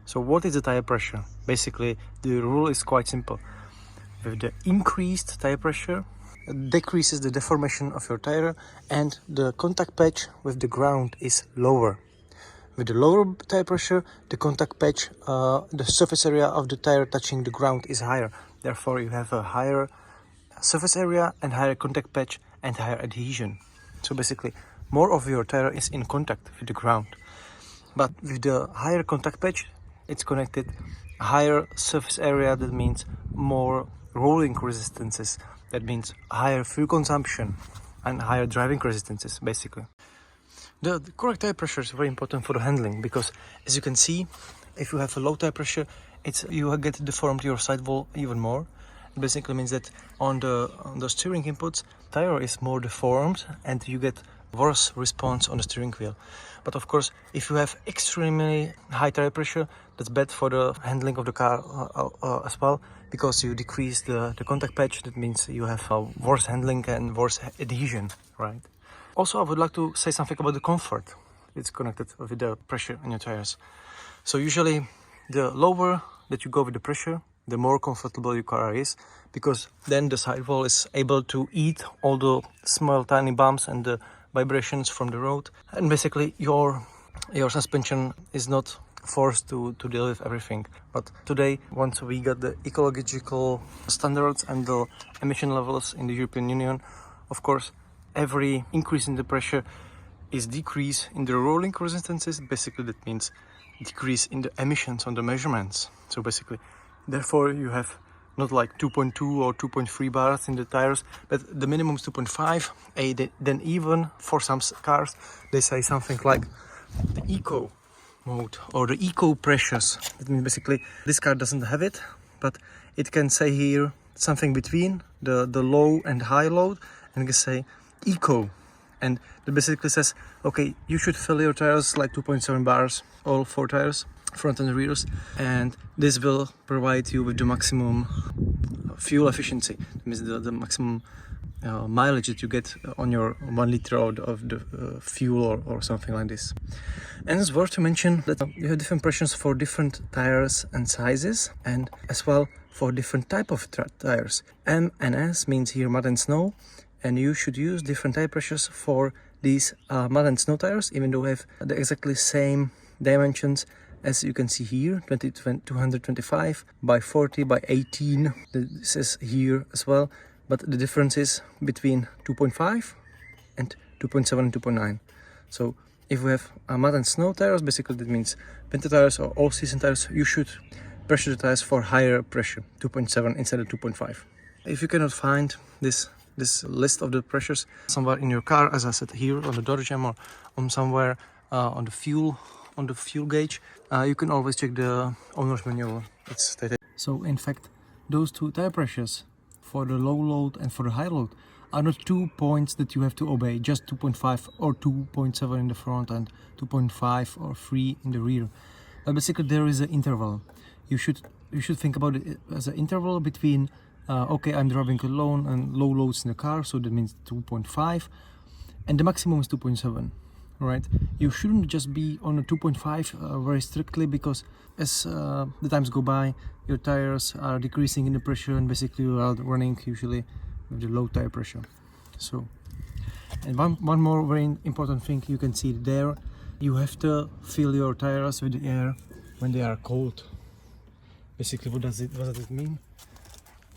So what is the tire pressure? Basically, the rule is quite simple. With the increased tire pressure, it decreases the deformation of your tire and the contact patch with the ground is lower. With the lower tire pressure, the contact patch, the surface area of the tire touching the ground is higher. Therefore, you have a higher surface area and higher contact patch and higher adhesion. So basically, more of your tire is in contact with the ground. But with the higher contact patch, it's connected higher surface area, that means more rolling resistances, that means higher fuel consumption and higher driving resistances basically. The correct tire pressure is very important for the handling because, as you can see, if you have a low tire pressure, you get deformed your sidewall even more. It basically means that on the steering inputs, tire is more deformed and you get worse response on the steering wheel. But of course, if you have extremely high tire pressure, that's bad for the handling of the car as well, because you decrease the contact patch. That means you have worse handling and worse adhesion, right? Also, I would like to say something about the comfort. It's connected with the pressure in your tires. So usually, the lower that you go with the pressure, the more comfortable your car is, because then the sidewall is able to eat all the small tiny bumps and the vibrations from the road, and basically your suspension is not forced to deal with everything. But today, once we got the ecological standards and the emission levels in the European Union, of course, every increase in the pressure is decrease in the rolling resistances. Basically, that means decrease in the emissions on the measurements. So basically, therefore, you have not like 2.2 or 2.3 bars in the tires, but the minimum is 2.5. Then even for some cars, they say something like the eco mode or the eco pressures. That means basically this car doesn't have it, but it can say here something between the low and high load, and it can say eco. And it basically says, okay, you should fill your tires like 2.7 bars, all 4 tires, front and rears, and this will provide you with the maximum fuel efficiency. That means the maximum mileage that you get on your 1 liter of the fuel or something like this. And it's worth to mention that you have different pressures for different tires and sizes, and as well for different type of tires. M and S means here mud and snow, and you should use different tire pressures for these mud and snow tires, even though they have the exactly same dimensions. As you can see here, 225 by 40 by 18. This is here as well, but the difference is between 2.5 and 2.7 and 2.9. So if we have mud and snow tires, basically that means winter tires or all-season tires, you should pressure the tires for higher pressure, 2.7 instead of 2.5. If you cannot find this list of the pressures somewhere in your car, as I said here on the door jam or on somewhere on the fuel gauge, you can always check the owner's manual. It's stated. So in fact, those two tire pressures for the low load and for the high load are not 2 points that you have to obey, just 2.5 or 2.7 in the front and 2.5 or 3 in the rear. But basically there is an interval. You should think about it as an interval between okay, I'm driving alone and low loads in the car, so that means 2.5, and the maximum is 2.7. Right, you shouldn't just be on a 2.5 very strictly, because as the times go by, your tires are decreasing in the pressure, and basically you are running usually with the low tire pressure. So, and one more very important thing you can see there, you have to fill your tires with the air when they are cold. Basically, what does it mean?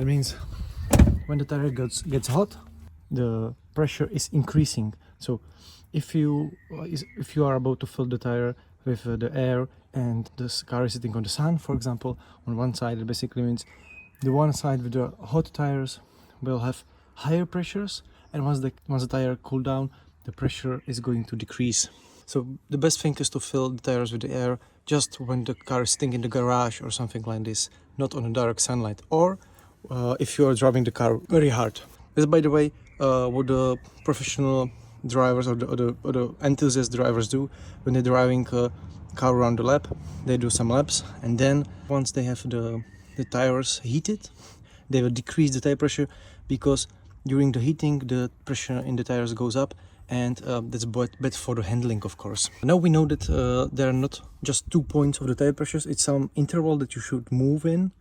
It means when the tire gets hot, the pressure is increasing. So if you are about to fill the tire with the air and the car is sitting on the sun, for example, on one side, it basically means the one side with the hot tires will have higher pressures, and once the tire cool down, the pressure is going to decrease. So the best thing is to fill the tires with the air just when the car is sitting in the garage or something like this, not on a direct sunlight, or if you are driving the car very hard. This, by the way, what the professional drivers or the enthusiast drivers do when they're driving a car around the lap. They do some laps, and then once they have the tires heated, they will decrease the tire pressure, because during the heating the pressure in the tires goes up, and that's bad for the handling, of course. Now we know that there are not just 2 points of the tire pressures, it's some interval that you should move in,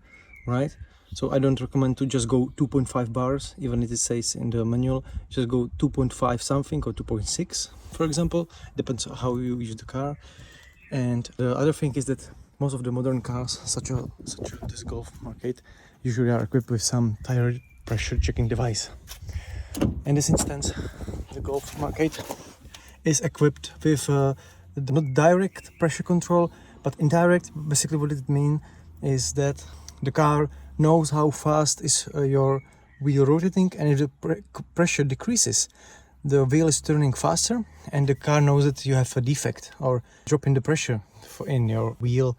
right? So I don't recommend to just go 2.5 bars, even if it says in the manual. Just go 2.5 something or 2.6, for example. Depends on how you use the car. And the other thing is that most of the modern cars, such as this Golf Mark 8, usually are equipped with some tire pressure checking device. In this instance, the Golf Mark 8 is equipped with not direct pressure control, but indirect. Basically what it means is that the car knows how fast is your wheel rotating, and if the pressure decreases, the wheel is turning faster, and the car knows that you have a defect or drop in the pressure in your wheel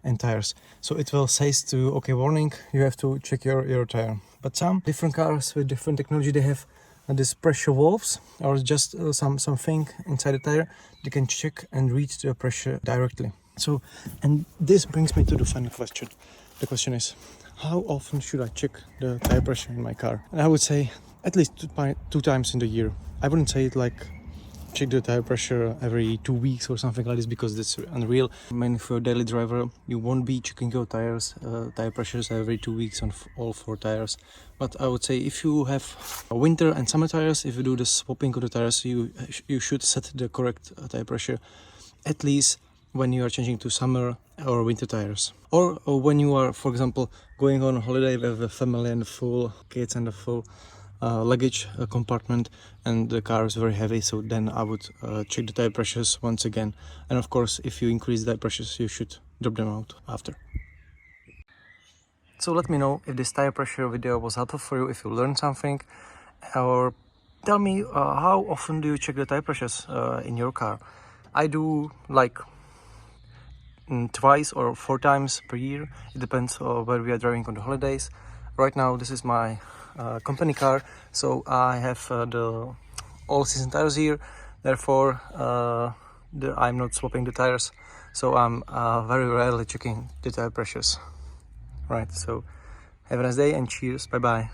and tires. So it will say to, okay, warning, you have to check your tire. But some different cars with different technology, they have these pressure valves or just something inside the tire. They can check and read the pressure directly. So, and this brings me to the final question. The question is, how often should I check the tire pressure in my car? And I would say at least two times in the year. I wouldn't say it like check the tire pressure every 2 weeks or something like this, because that's unreal. I mean, if you're a daily driver, you won't be checking your tire pressures every 2 weeks on all 4 tires. But I would say if you have winter and summer tires, if you do the swapping of the tires, you should set the correct tire pressure at least when you are changing to summer or winter tires, or when you are, for example, going on holiday with a family and full kids and a full luggage compartment, and the car is very heavy. So then I would check the tire pressures once again, and of course if you increase the tire pressures, you should drop them out after. So let me know if this tire pressure video was helpful for you, if you learned something, or tell me how often do you check the tire pressures in your car. I do like twice or 4 times per year. It depends where we are driving on the holidays. Right now this is my company car, so I have the all-season tires here. Therefore I'm not swapping the tires, so I'm very rarely checking the tire pressures. Right, so have a nice day and cheers, bye bye.